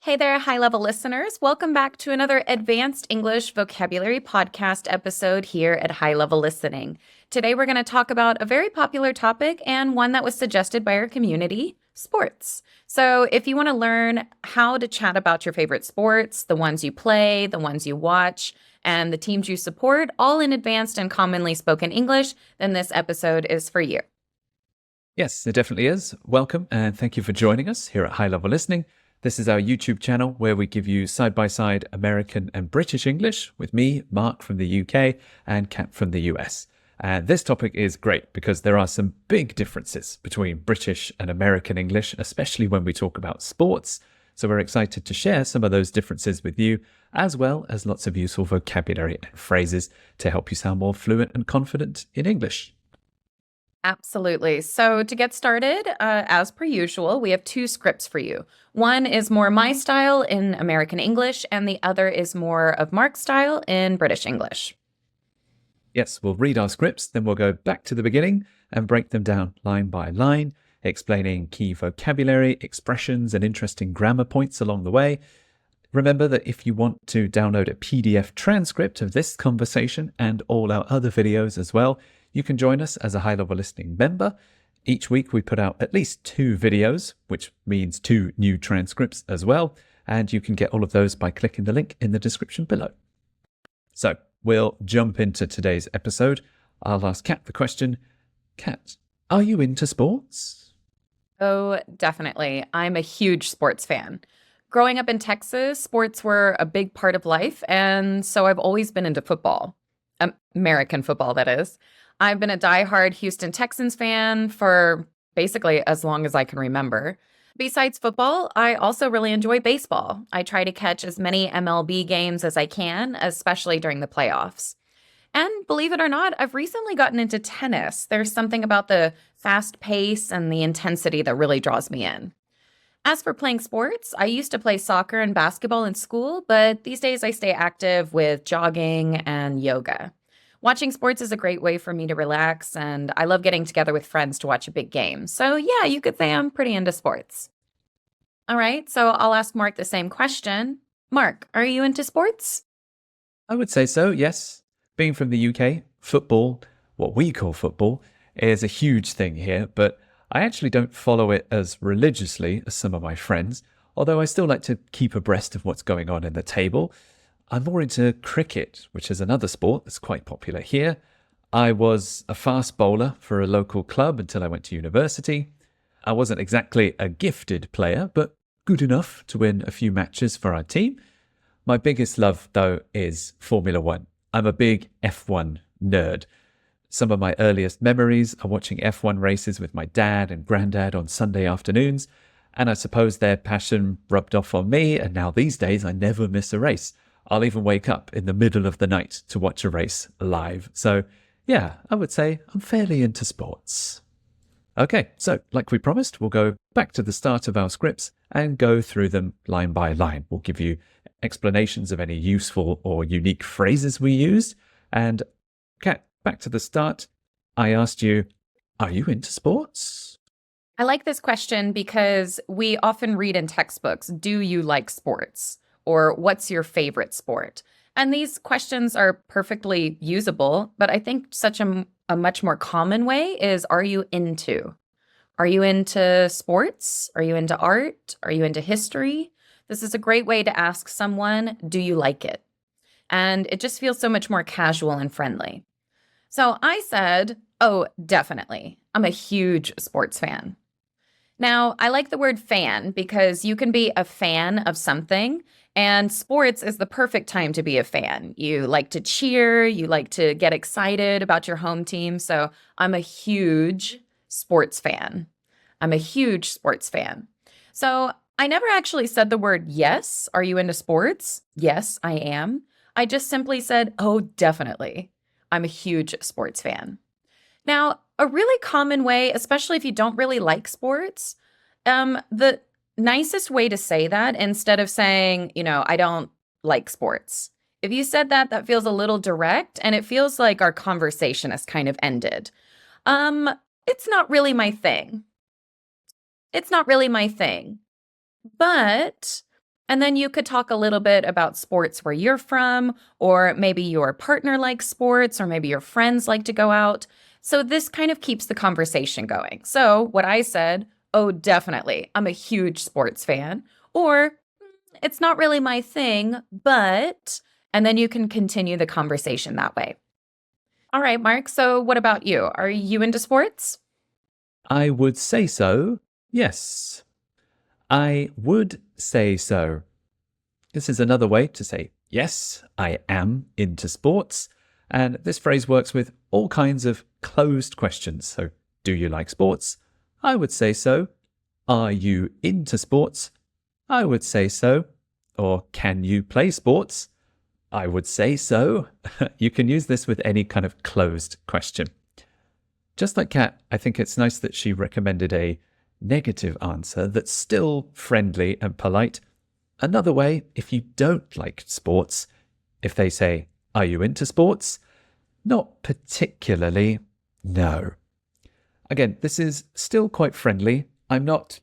Hey there, high level listeners. Welcome back to another Advanced English Vocabulary Podcast episode here at High Level Listening. Today, we're going to talk about a very popular topic and one that was suggested by our community sports. So, if you want to learn how to chat about your favorite sports, the ones you play, the ones you watch, and the teams you support, all in advanced and commonly spoken English, then this episode is for you. Yes, it definitely is. Welcome and thank you for joining us here at High Level Listening. This is our YouTube channel where we give you side-by-side American and British English with me, Mark from the UK, and Kat from the US. And this topic is great because there are some big differences between British and American English, especially when we talk about sports. So we're excited to share some of those differences with you, as well as lots of useful vocabulary and phrases to help you sound more fluent and confident in English. Absolutely. So, to get started, as per usual, we have two scripts for you. One is more my style in American English, and the other is more of Mark's style in British English. Yes, we'll read our scripts, then we'll go back to the beginning and break them down line by line, explaining key vocabulary, expressions, and interesting grammar points along the way. Remember that if you want to download a PDF transcript of this conversation and all our other videos as well, you can join us as a high-level listening member. Each week we put out at least 2 videos, which means 2 new transcripts as well, and you can get all of those by clicking the link in the description below. So we'll jump into today's episode. I'll ask Kat the question. Kat, are you into sports? Oh, definitely. I'm a huge sports fan. Growing up in Texas, sports were a big part of life, and so I've always been into football. American football, that is. I've been a diehard Houston Texans fan for basically as long as I can remember. Besides football, I also really enjoy baseball. I try to catch as many MLB games as I can, especially during the playoffs. And believe it or not, I've recently gotten into tennis. There's something about the fast pace and the intensity that really draws me in. As for playing sports, I used to play soccer and basketball in school, but these days I stay active with jogging and yoga. Watching sports is a great way for me to relax, and I love getting together with friends to watch a big game. So, yeah, you could say I'm pretty into sports. All right, so I'll ask Mark the same question. Mark, are you into sports? I would say so, yes. Being from the UK, football, what we call football, is a huge thing here, but I actually don't follow it as religiously as some of my friends, although I still like to keep abreast of what's going on in the table. I'm more into cricket, which is another sport that's quite popular here. I was a fast bowler for a local club until I went to university. I wasn't exactly a gifted player, but good enough to win a few matches for our team. My biggest love, though, is Formula One. I'm a big F1 nerd. Some of my earliest memories are watching F1 races with my dad and granddad on Sunday afternoons, and I suppose their passion rubbed off on me, and now these days I never miss a race. I'll even wake up in the middle of the night to watch a race live. So yeah, I would say I'm fairly into sports. Okay, so like we promised, we'll go back to the start of our scripts and go through them line by line. We'll give you explanations of any useful or unique phrases we used. And Kat, back to the start. I asked you, are you into sports? I like this question because we often read in textbooks, do you like sports? Or what's your favorite sport? And these questions are perfectly usable, but I think such a much more common way is, are you into? Are you into sports? Are you into art? Are you into history? This is a great way to ask someone, do you like it? And it just feels so much more casual and friendly. So I said, oh, definitely. I'm a huge sports fan. Now, I like the word fan because you can be a fan of something, and sports is the perfect time to be a fan. You like to cheer, you like to get excited about your home team. So I'm a huge sports fan. I'm a huge sports fan. So I never actually said the word yes. Are you into sports? Yes, I am. I just simply said, oh, definitely. I'm a huge sports fan. Now, a really common way, especially if you don't really like sports, the nicest way to say that instead of saying, I don't like sports. If you said that, that feels a little direct and it feels like our conversation has kind of ended. It's not really my thing. It's not really my thing. But And then you could talk a little bit about sports where you're from, or maybe your partner likes sports, or maybe your friends like to go out. So this kind of keeps the conversation going. So what I said, oh, definitely, I'm a huge sports fan, or it's not really my thing, but, and then you can continue the conversation that way. All right, Mark. So what about you? Are you into sports? I would say so. Yes. I would say so. This is another way to say, yes, I am into sports. And this phrase works with all kinds of closed questions. So, do you like sports? I would say so. Are you into sports? I would say so. Or can you play sports? I would say so. You can use this with any kind of closed question. Just like Kat, I think it's nice that she recommended a negative answer that's still friendly and polite. Another way, if you don't like sports, if they say, are you into sports? Not particularly, no. Again, this is still quite friendly. I'm not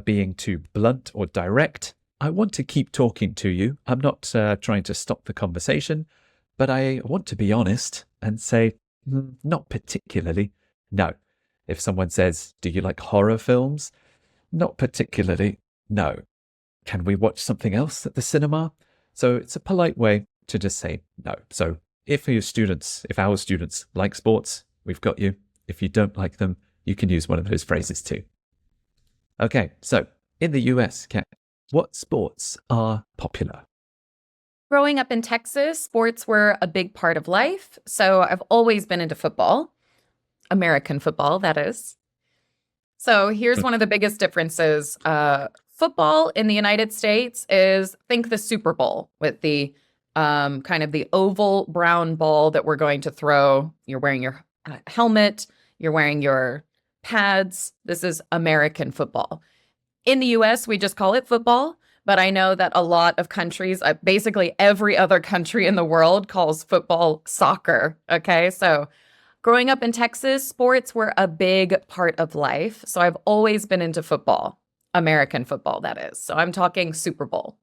being too blunt or direct. I want to keep talking to you. I'm not trying to stop the conversation, but I want to be honest and say, not particularly, no. If someone says, do you like horror films? Not particularly, no. Can we watch something else at the cinema? So it's a polite way to just say no. So if our students like sports, we've got you. If you don't like them, you can use one of those phrases too. Okay, so in the US, Kat, what sports are popular? Growing up in Texas, sports were a big part of life. So I've always been into football, American football, that is. So here's one of the biggest differences. Football in the United States is, think the Super Bowl with the kind of the oval brown ball that we're going to throw. You're wearing your helmet, you're wearing your pads. This is American football. In the US, we just call it football, but I know that a lot of countries, basically every other country in the world calls football soccer. Okay, so growing up in Texas, sports were a big part of life. So I've always been into football, American football, that is. So I'm talking Super Bowl.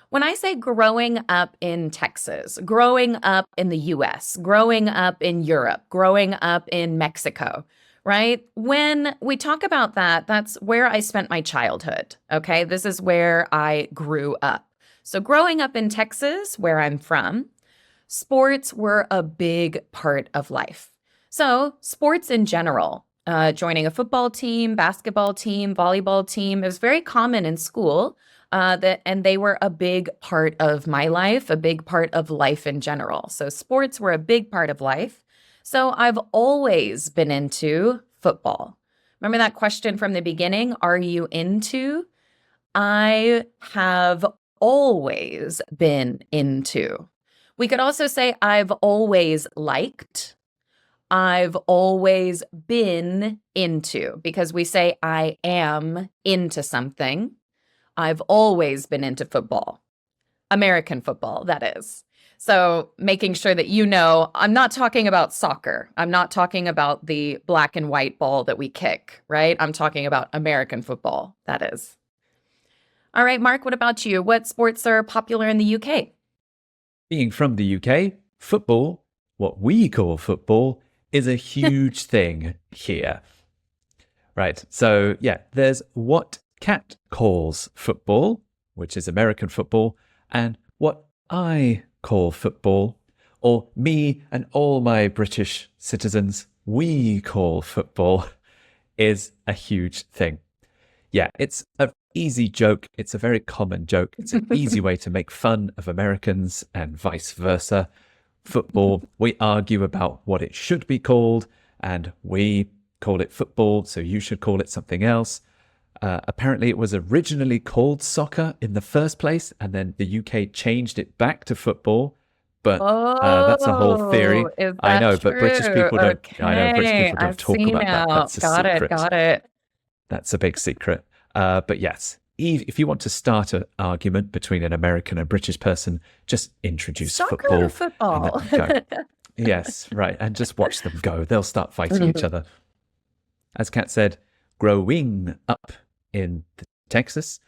When I say growing up in Texas, growing up in the US, growing up in Europe, growing up in Mexico, right? When we talk about that, that's where I spent my childhood. Okay. This is where I grew up. So growing up in Texas, where I'm from, sports were a big part of life. So sports in general, joining a football team, basketball team, volleyball team, it was very common in school. And they were a big part of my life, a big part of life in general. So sports were a big part of life. So I've always been into football. Remember that question from the beginning? Are you into? I have always been into. We could also say I've always liked. I've always been into, because we say I am into something. I've always been into football, American football, that is. So making sure that you know, I'm not talking about soccer. I'm not talking about the black and white ball that we kick, right? I'm talking about American football, that is. All right, Mark, what about you? What sports are popular in the UK? Being from the UK, football, what we call football, is a huge thing here. Right, so yeah, there's what Kat calls football, which is American football, and what I call football, or me and all my British citizens, we call football, is a huge thing. Yeah, it's an easy joke. It's a very common joke. It's an easy way to make fun of Americans and vice versa. Football, we argue about what it should be called, and we call it football, so you should call it something else. Apparently, it was originally called soccer in the first place, and then the UK changed it back to football. But that's a whole theory. Is I that know, but British true? people don't. I know British Okay, people I don't talk see about that. now. That's a Got it, secret. got it. That's a big secret. But yes, if you want to start an argument between an American and British person, just introduce Soccer football or football? and let them go. Yes, right. And just watch them go. They'll start fighting each other. As Kat said, growing up in Texas,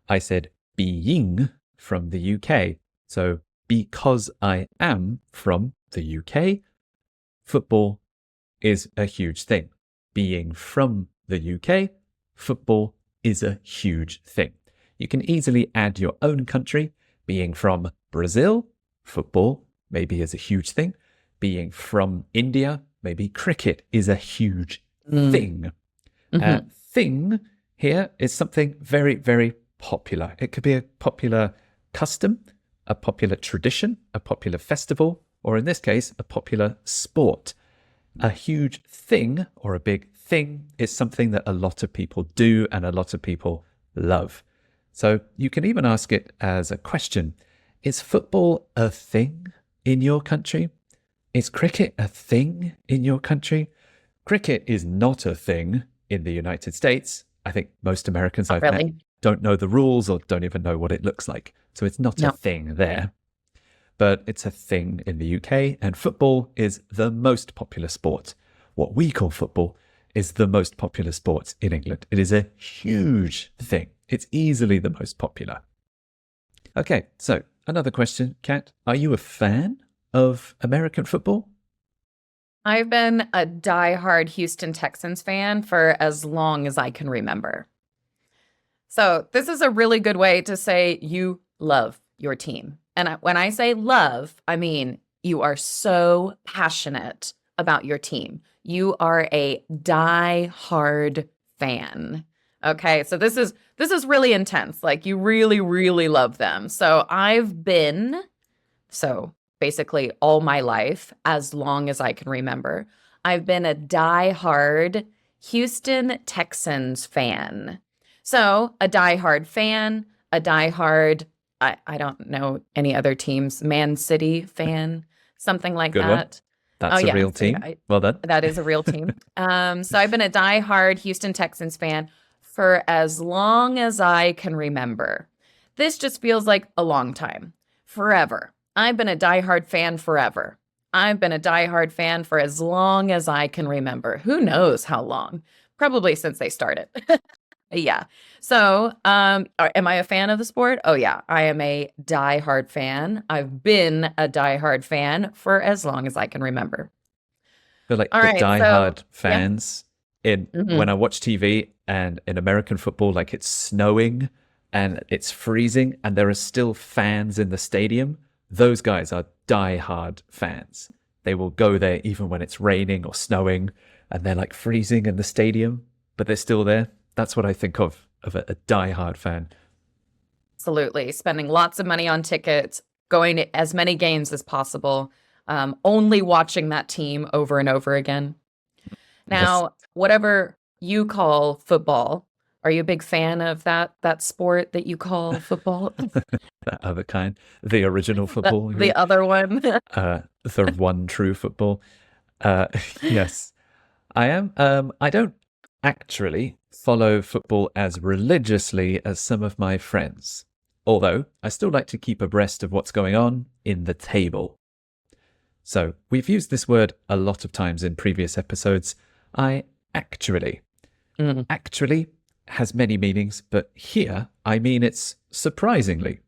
I said being from the UK. So because I am from the UK, football is a huge thing. Being from the UK, football is a huge thing. You can easily add your own country. Being from Brazil, football maybe is a huge thing. Being from India, maybe cricket is a huge thing. Thing here is something very, very popular. It could be a popular custom, a popular tradition, a popular festival, or in this case, a popular sport. A huge thing or a big thing is something that a lot of people do and a lot of people love. So you can even ask it as a question. Is football a thing in your country? Is cricket a thing in your country? Cricket is not a thing in the United States. I think most Americans I've met don't know the rules or don't even know what it looks like. So it's not a thing there. But it's a thing in the UK, and football is the most popular sport. What we call football is the most popular sport in England. It is a huge thing. It's easily the most popular. Okay, so another question, Kat. Are you a fan of American football? I've been a diehard Houston Texans fan for as long as I can remember. So this is a really good way to say you love your team. And when I say love, I mean you are so passionate about your team. You are a die-hard fan. Okay, so this is really intense. Like you really, really love them. So basically all my life, as long as I can remember, I've been a die-hard Houston Texans fan. So a die-hard fan, a die-hard I don't know any other teams. Man City fan, something like Good that. One. That's a real team. Well done. That is a real team. So I've been a diehard Houston Texans fan for as long as I can remember. This just feels like a long time. Forever. I've been a diehard fan forever. I've been a diehard fan for as long as I can remember. Who knows how long? Probably since they started. Yeah. So, am I a fan of the sport? Oh, yeah. I am a diehard fan. I've been a diehard fan for as long as I can remember. I feel like All the right, diehard fans Mm-hmm. when I watch TV and in American football, like it's snowing and it's freezing and there are still fans in the stadium. Those guys are diehard fans. They will go there even when it's raining or snowing and they're like freezing in the stadium, but they're still there. That's what I think of a diehard fan. Absolutely. Spending lots of money on tickets, going to as many games as possible, only watching that team over and over again. Now, Yes. whatever you call football, are you a big fan of that sport that you call football? That other kind, the original football. The other one? The one true football. Yes, I am. I don't actually follow football as religiously as some of my friends, although I still like to keep abreast of what's going on in the table. So we've used this word a lot of times in previous episodes. I actually. Actually has many meanings, but here I mean it's surprisingly.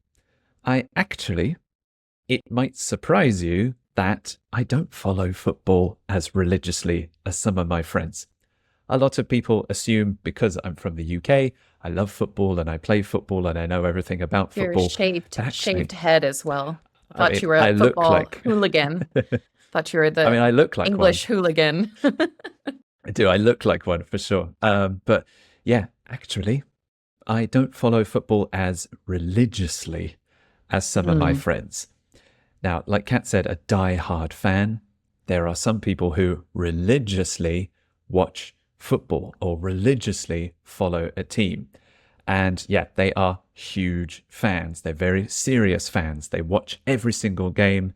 It might surprise you that I don't follow football as religiously as some of my friends. A lot of people assume because I'm from the UK, I love football and I play football and I know everything about football. Your shaved head as well. I You were a I look football like hooligan. Thought you were the I look like English one. hooligan. I do. I look like one for sure. But yeah, actually, I don't follow football as religiously as some of my friends. Now, like Kat said, a die-hard fan. There are some people who religiously watch football or religiously follow a team. And yeah, they are huge fans. They're very serious fans. They watch every single game.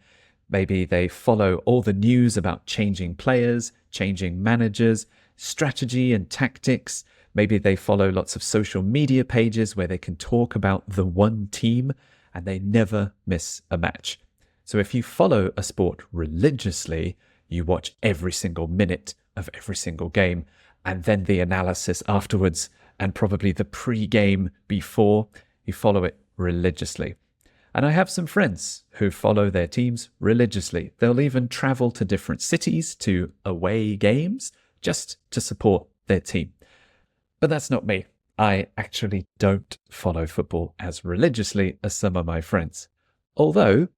Maybe they follow all the news about changing players, changing managers, strategy and tactics. Maybe they follow lots of social media pages where they can talk about the one team and they never miss a match. So if you follow a sport religiously, you watch every single minute of every single game and then the analysis afterwards and probably the pre-game before. You follow it religiously. And I have some friends who follow their teams religiously. They'll even travel to different cities to away games just to support their team. But that's not me. I actually don't follow football as religiously as some of my friends. Although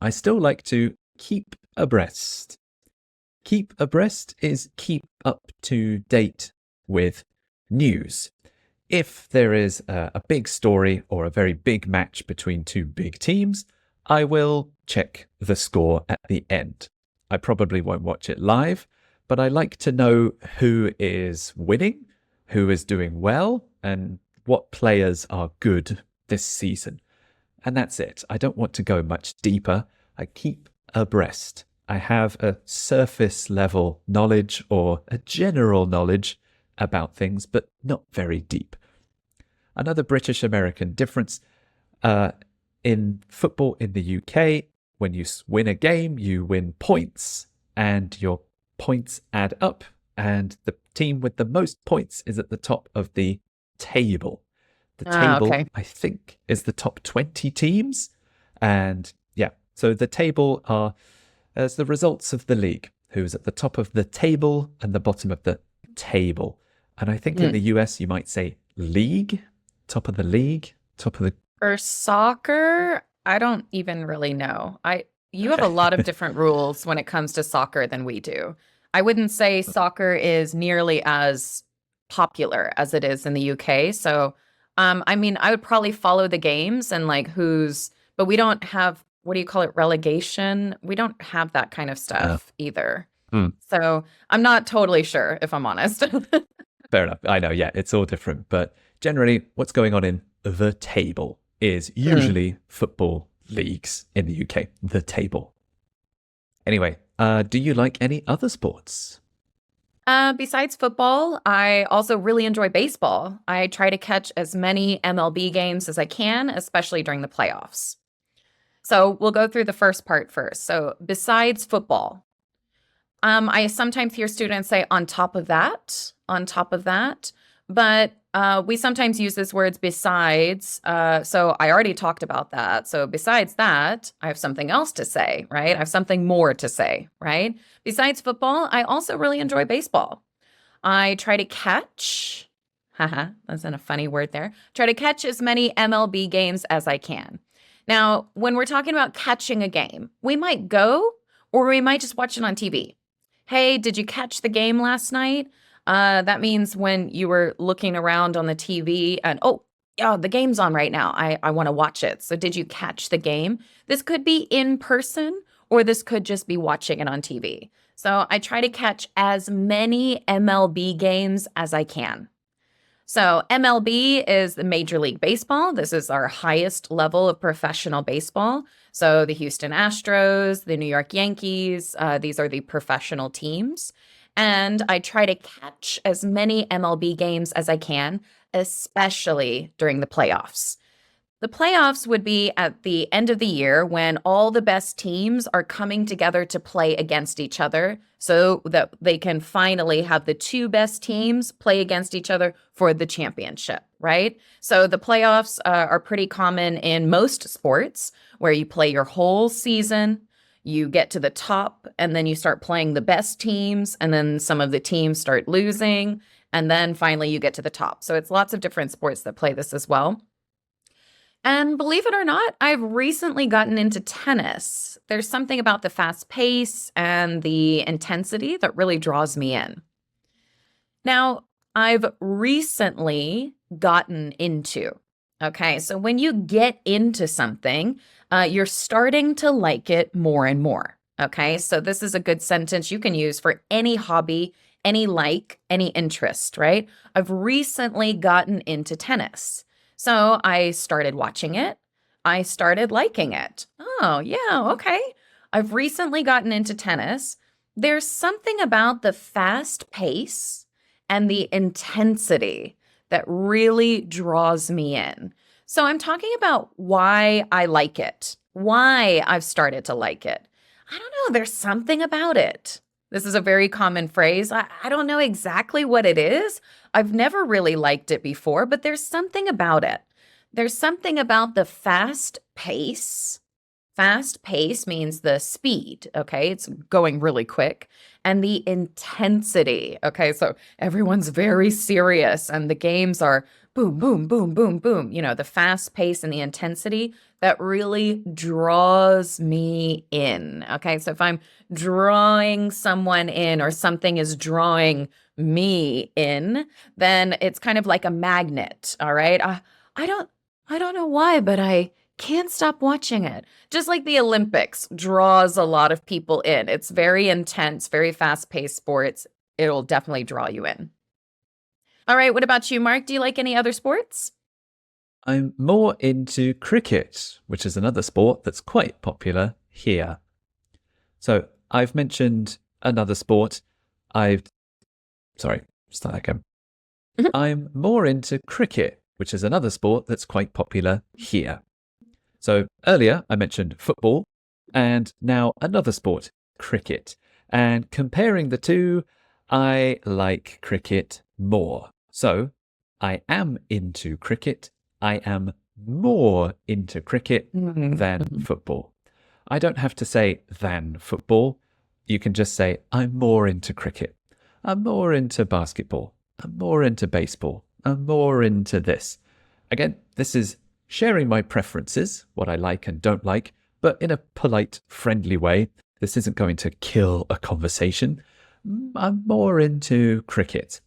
I still like to keep abreast. Keep abreast is keep up to date with news. If there is a big story or a very big match between two big teams, I will check the score at the end. I probably won't watch it live, but I like to know who is winning, who is doing well, and what players are good this season. And that's it. I don't want to go much deeper. I keep abreast. I have a surface level knowledge or a general knowledge about things, but not very deep. Another British American difference in football in the UK, when you win a game, you win points and your points add up, and the team with the most points is at the top of the table. The table, Okay. I think, is the top 20 teams. And yeah, so the table are as the results of the league, who's at the top of the table and the bottom of the table. And I think in the US, you might say league, top of the league, top of the... For soccer, I don't even really know. You have a lot of different rules when it comes to soccer than we do. I wouldn't say soccer is nearly as popular as it is in the UK. So, I mean, I would probably follow the games and like but we don't have, what do you call it, relegation? We don't have that kind of stuff either. So I'm not totally sure, if I'm honest. Fair enough. I know, yeah, it's all different. But generally, what's going on in the table is usually football leagues in the UK, the table. Anyway, do you like any other sports? Besides football, I also really enjoy baseball. I try to catch as many MLB games as I can, especially during the playoffs. So we'll go through the first part first. So besides football, I sometimes hear students say on top of that, but we sometimes use this words besides. So I already talked about that. So besides that, I have something else to say, right? I have something more to say, right? Besides football, I also really enjoy baseball. I try to catch, haha, that's a funny word there. Try to catch as many MLB games as I can. Now, when we're talking about catching a game, we might go or we might just watch it on TV. Hey, did you catch the game last night? That means when you were looking around on the TV and, oh, yeah, the game's on right now. I want to watch it. So did you catch the game? This could be in person or this could just be watching it on TV. So I try to catch as many MLB games as I can. So MLB is the Major League Baseball. This is our highest level of professional baseball. So the Houston Astros, the New York Yankees, these are the professional teams. And I try to catch as many MLB games as I can, especially during the playoffs. The playoffs would be at the end of the year when all the best teams are coming together to play against each other so that they can finally have the two best teams play against each other for the championship, right? So the playoffs are pretty common in most sports where you play your whole season, you get to the top, and then you start playing the best teams, and then some of the teams start losing, and then finally you get to the top. So it's lots of different sports that play this as well. And believe it or not, I've recently gotten into tennis. There's something about the fast pace and the intensity that really draws me in. Now, I've recently gotten into. Okay, so when you get into something, you're starting to like it more and more. Okay, so this is a good sentence you can use for any hobby, any like, any interest, right? I've recently gotten into tennis. So I started watching it. I started liking it. Oh, yeah, okay. I've recently gotten into tennis. There's something about the fast pace and the intensity that really draws me in. So I'm talking about why I like it, why I've started to like it. I don't know, there's something about it. This is a very common phrase. I don't know exactly what it is. I've never really liked it before, but there's something about it. There's something about the fast pace. Fast pace means the speed, okay? It's going really quick. And the intensity, okay? So everyone's very serious and the games are boom, boom, boom, boom, boom. You know, the fast pace and the intensity that really draws me in, okay? So if I'm drawing someone in or something is drawing me in, then it's kind of like a magnet, all right? I don't I don't know why, but I can't stop watching it. Just like the Olympics draws a lot of people in. It's very intense, very fast-paced sports. It'll definitely draw you in. All right, what about you, Mark? Do you like any other sports? I'm more into cricket, which is another sport that's quite popular here. So I've mentioned another sport. I've, sorry, start again. Mhm. I'm more into cricket, which is another sport that's quite popular here. So earlier I mentioned football, and now another sport, cricket. And comparing the two, I like cricket more. So I am into cricket. I am more into cricket than Mhm. football. I don't have to say than football. You can just say, I'm more into cricket. I'm more into basketball. I'm more into baseball. I'm more into this. Again, this is sharing my preferences, what I like and don't like, but in a polite, friendly way. This isn't going to kill a conversation. I'm more into cricket,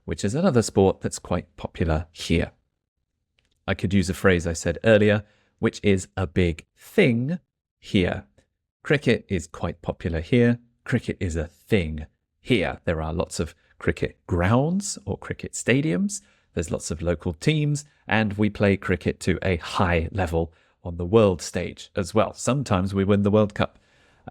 which is another sport that's quite popular here. I could use a phrase I said earlier, which is a big thing here. Cricket is quite popular here. Cricket is a thing here. There are lots of cricket grounds or cricket stadiums. There's lots of local teams, and we play cricket to a high level on the world stage as well. Sometimes we win the World Cup.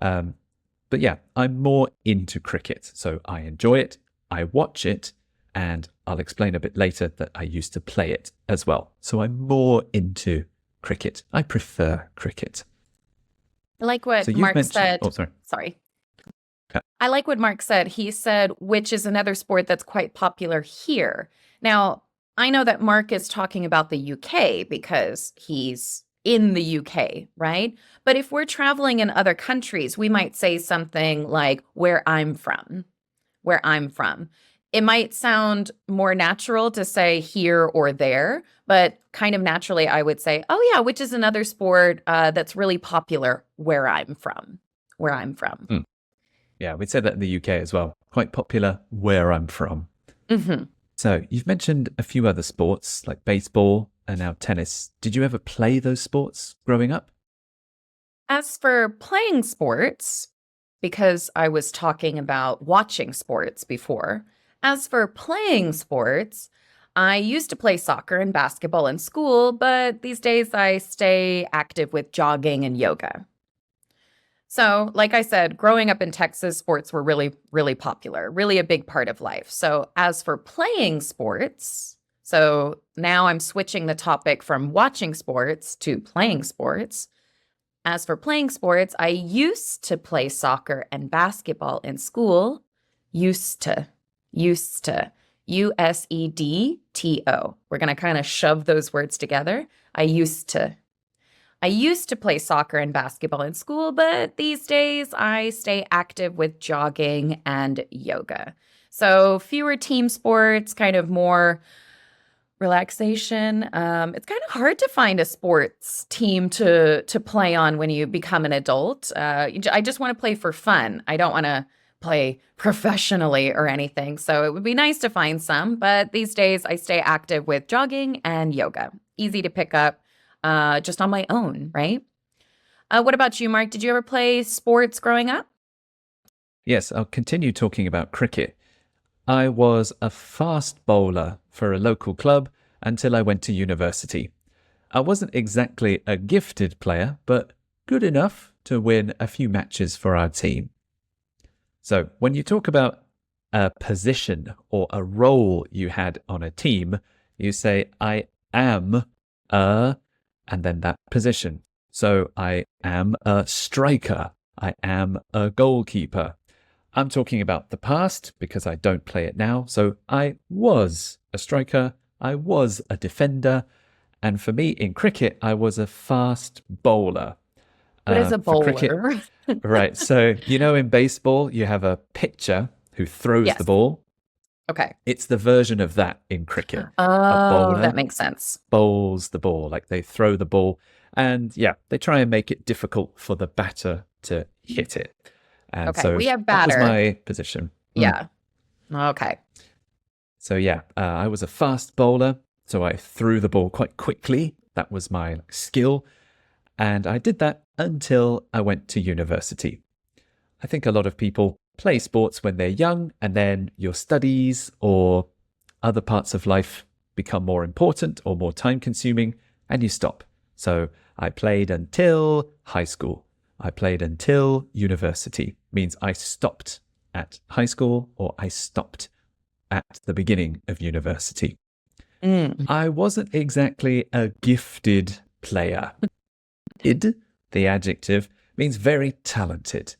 But yeah, I'm more into cricket. So I enjoy it, I watch it, and I'll explain a bit later that I used to play it as well. So I'm more into cricket. I prefer cricket. I like So what you've Mark mentioned, said. oh, sorry. Sorry. Yeah. I like what Mark said. He said, which is another sport that's quite popular here. Now, I know that Mark is talking about the UK because he's in the UK, right? But if we're traveling in other countries, we might say something like where I'm from, where I'm from. It might sound more natural to say here or there, but kind of naturally, I would say, oh, yeah, which is another sport that's really popular where I'm from, where I'm from. Mm. Yeah, we'd say that in the UK as well. Quite popular where I'm from. Hmm. So you've mentioned a few other sports like baseball and now tennis. Did you ever play those sports growing up? As for playing sports, because I was talking about watching sports before, as for playing sports, I used to play soccer and basketball in school, but these days I stay active with jogging and yoga. So, like I said, growing up in Texas, sports were really, really popular, really a big part of life. So, as for playing sports, so now I'm switching the topic from watching sports to playing sports. As for playing sports, I used to play soccer and basketball in school. Used to, USEDTO. We're going to kind of shove those words together. I used to. I used to play soccer and basketball in school, but these days I stay active with jogging and yoga. So fewer team sports, kind of more relaxation. It's kind of hard to find a sports team to play on when you become an adult. I just want to play for fun. I don't want to play professionally or anything. So it would be nice to find some, but these days I stay active with jogging and yoga. Easy to pick up, just on my own, right? What about you, Mark? Did you ever play sports growing up? Yes, I'll continue talking about cricket. I was a fast bowler for a local club until I went to university. I wasn't exactly a gifted player, but good enough to win a few matches for our team. So when you talk about a position or a role you had on a team, you say, I am a, and then that position. So I am a striker. I am a goalkeeper. I'm talking about the past because I don't play it now. So I was a striker. I was a defender. And for me in cricket, I was a fast bowler. What is a For cricket, bowler? right. So, in baseball, you have a pitcher who throws the Yes. ball. Okay. It's the version of that in cricket. A Oh, that bowler makes sense. bowls the ball, like they throw the ball. And yeah, they try and make it difficult for the batter to hit it. And Okay. so We have that was batter. my position. Yeah. Okay. So yeah, I was a fast bowler. So I threw the ball quite quickly. That was my skill. And I did that until I went to university. I think a lot of people play sports when they're young, and then your studies or other parts of life become more important or more time consuming, and you stop. So I played until high school. I played until university. Means I stopped at high school or I stopped at the beginning of university. Mm. I wasn't exactly a gifted player. Id, the adjective, means very talented.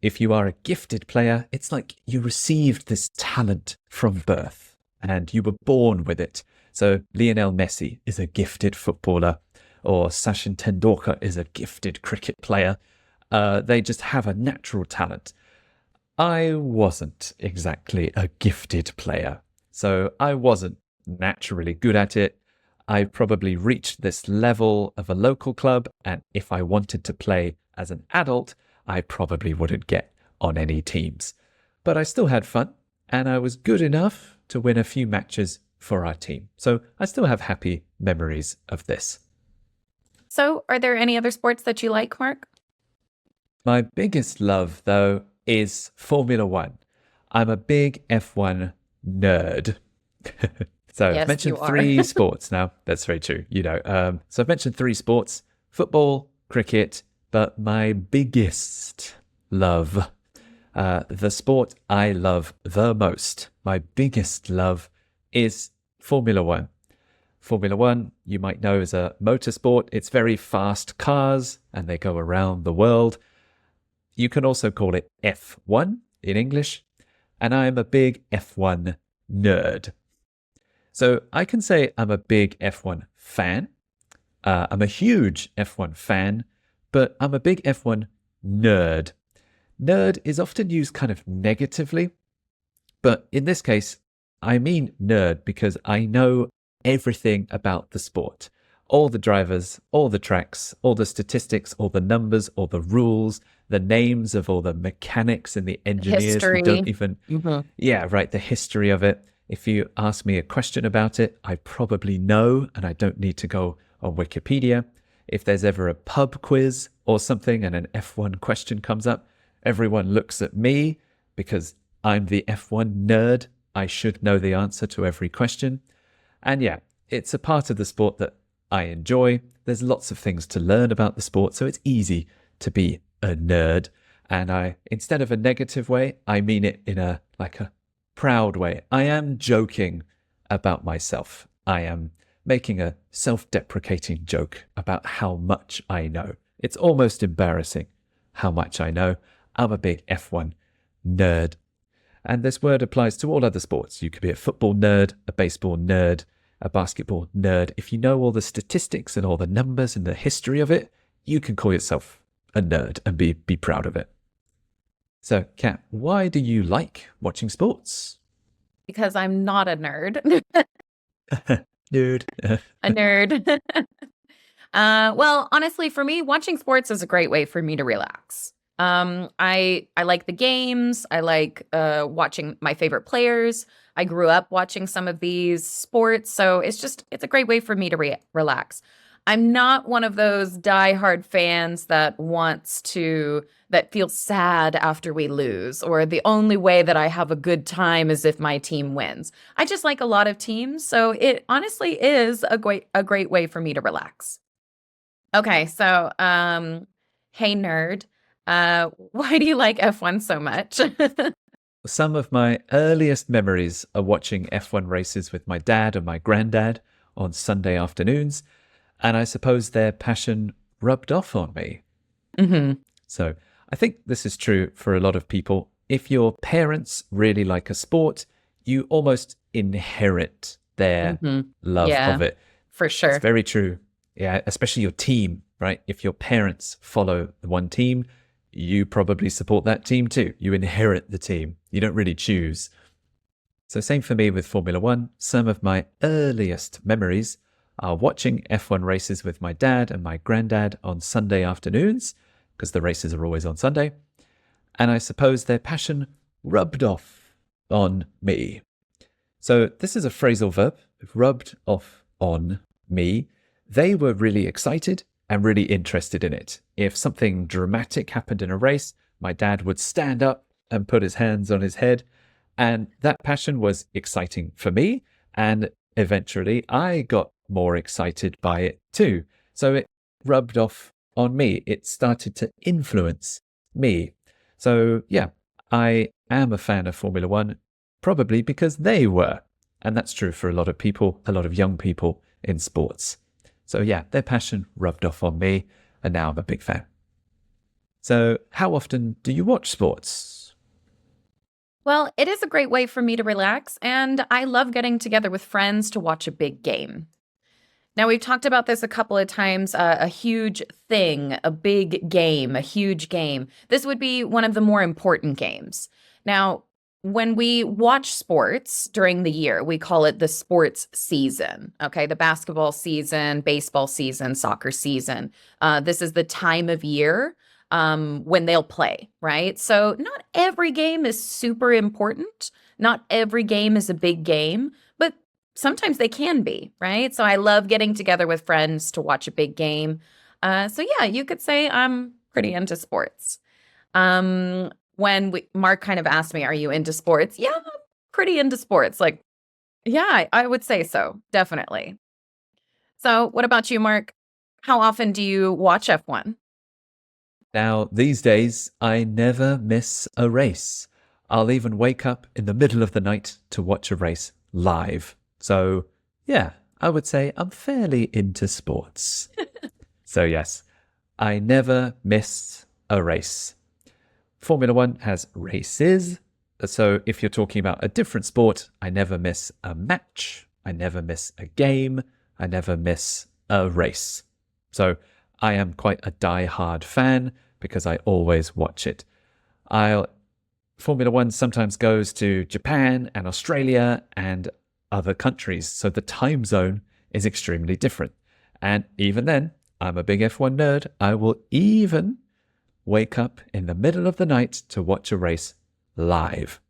If you are a gifted player, it's like you received this talent from birth and you were born with it. So Lionel Messi is a gifted footballer, or Sachin Tendulkar is a gifted cricket player. They just have a natural talent. I wasn't exactly a gifted player, so I wasn't naturally good at it. I probably reached this level of a local club, and if I wanted to play as an adult, I probably wouldn't get on any teams. But I still had fun, and I was good enough to win a few matches for our team. So I still have happy memories of this. So, are there any other sports that you like, Mark? My biggest love, though, is Formula One. I'm a big F1 nerd. So I've Yes, you mentioned are. three sports now. That's very true. So I've mentioned three sports: football, cricket, but my biggest love, the sport I love the most, my biggest love is Formula One. Formula One, you might know, is a motorsport. It's very fast cars and they go around the world. You can also call it F1 in English. And I'm a big F1 nerd. So I can say I'm a big F1 fan. I'm a huge F1 fan, but I'm a big F1 nerd. Nerd is often used kind of negatively, but in this case, I mean nerd because I know everything about the sport. All the drivers, all the tracks, all the statistics, all the numbers, all the rules, the names of all the mechanics and the engineers who don't History. even, Hmm. yeah, right, the history of it. If you ask me a question about it, I probably know, and I don't need to go on Wikipedia. If there's ever a pub quiz or something and an F1 question comes up, everyone looks at me because I'm the F1 nerd. I should know the answer to every question. And yeah, it's a part of the sport that I enjoy. There's lots of things to learn about the sport, so it's easy to be a nerd. And instead of a negative way, I mean it in a proud way. I am joking about myself. I am making a self-deprecating joke about how much I know. It's almost embarrassing how much I know. I'm a big F1 nerd. And this word applies to all other sports. You could be a football nerd, a baseball nerd, a basketball nerd. If you know all the statistics and all the numbers and the history of it, you can call yourself a nerd and be proud of it. So, Kat, why do you like watching sports? Because I'm not a nerd. Nerd. A nerd. Well, honestly, for me, watching sports is a great way for me to relax. I like the games. I like watching my favorite players. I grew up watching some of these sports, so it's a great way for me to relax. I'm not one of those diehard fans that feels sad after we lose, or the only way that I have a good time is if my team wins. I just like a lot of teams, so it honestly is a great way for me to relax. Okay, so hey nerd, why do you like F1 so much? Some of my earliest memories are watching F1 races with my dad and my granddad on Sunday afternoons, and I suppose their passion rubbed off on me. Hmm. So I think this is true for a lot of people. If your parents really like a sport, you almost inherit their Hmm. love Yeah. of it. for It's sure. very true. Yeah, especially your team, right? If your parents follow one team, you probably support that team too. You inherit the team. You don't really choose. So same for me with Formula One. Some of my earliest memories are watching F1 races with my dad and my granddad on Sunday afternoons, because the races are always on Sunday. And I suppose their passion rubbed off on me. So this is a phrasal verb, rubbed off on me. They were really excited and really interested in it. If something dramatic happened in a race, my dad would stand up and put his hands on his head. And that passion was exciting for me. And eventually I got more excited by it too. So it rubbed off on me. It started to influence me. So yeah, I am a fan of Formula One, probably because they were. And that's true for a lot of people, a lot of young people in sports. So yeah, their passion rubbed off on me, and now I'm a big fan. So how often do you watch sports? Well, it is a great way for me to relax, and I love getting together with friends to watch a big game. Now, we've talked about this a couple of times, a huge thing, a big game, a huge game. This would be one of the more important games. Now, when we watch sports during the year, we call it the sports season. Okay, the basketball season, baseball season, soccer season. This is the time of year when they'll play, right? So not every game is super important. Not every game is a big game, but sometimes they can be, right? So I love getting together with friends to watch a big game. So yeah, you could say I'm pretty into sports. Mark kind of asked me, "Are you into sports?" Yeah, I'm pretty into sports. Like, yeah, I would say so, definitely. So, what about you, Mark? How often do you watch F1? Now, these days, I never miss a race. I'll even wake up in the middle of the night to watch a race live. So, yeah, I would say I'm fairly into sports. So, yes, I never miss a race. Formula One has races. So, if you're talking about a different sport, I never miss a match. I never miss a game. I never miss a race. So, I am quite a die-hard fan because I always watch it. Formula One sometimes goes to Japan and Australia and other countries, so the time zone is extremely different. And even then, I'm a big F1 nerd. I will even wake up in the middle of the night to watch a race live.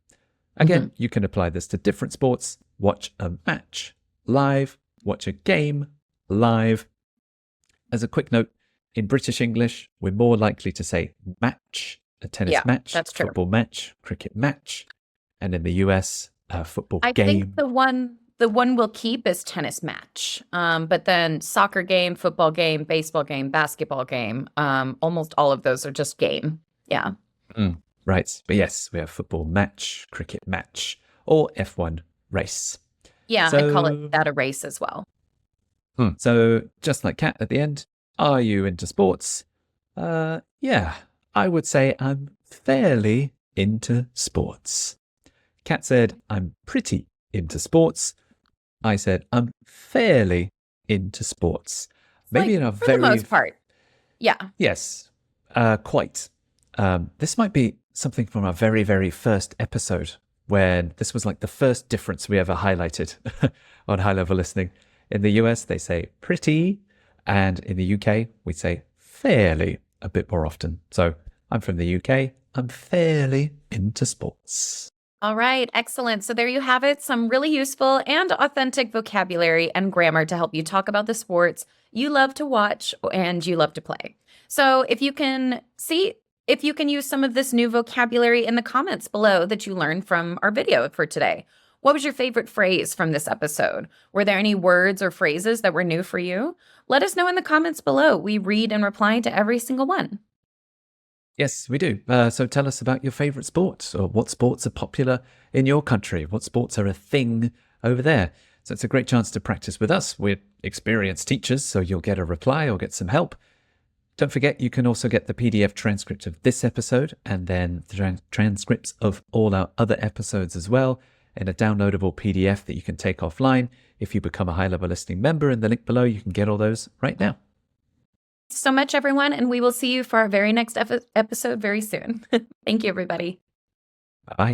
Again, you can apply this to different sports. Watch a match live, watch a game live. As a quick note, in British English, we're more likely to say match, a Yeah, tennis match, that's true. football match, cricket match, and in the US, a football I think game. the one we'll keep is tennis match. But then soccer game, football game, baseball game, basketball game. Almost all of those are just game. Yeah. Right, but yes, we have football match, cricket match, or F1 race. Yeah, I call it that a race as well. So just like Kat at the end, are you into sports? Yeah, I would say I'm fairly into sports. Kat said I'm pretty into sports. I said I'm fairly into sports. Maybe Like, in a for the most part. Yeah. yes, quite. This might be something from our very, very first episode, when this was like the first difference we ever highlighted on high level listening. In the US, they say pretty, and in the UK, we say fairly a bit more often. So I'm from the UK. I'm fairly into sports. All right, excellent. So there you have it, some really useful and authentic vocabulary and grammar to help you talk about the sports you love to watch and you love to play. So if you can use some of this new vocabulary in the comments below that you learned from our video for today. What was your favorite phrase from this episode? Were there any words or phrases that were new for you? Let us know in the comments below. We read and reply to every single one. Yes, we do. So tell us about your favorite sports, or what sports are popular in your country. What sports are a thing over there? So it's a great chance to practice with us. We're experienced teachers, so you'll get a reply or get some help. Don't forget, you can also get the PDF transcript of this episode and then the transcripts of all our other episodes as well. in a downloadable PDF that you can take offline. If you become a high-level listening member in the link below, you can get all those right now. Thanks so much, everyone, and we will see you for our very next episode very soon. Thank you, everybody. Bye-bye.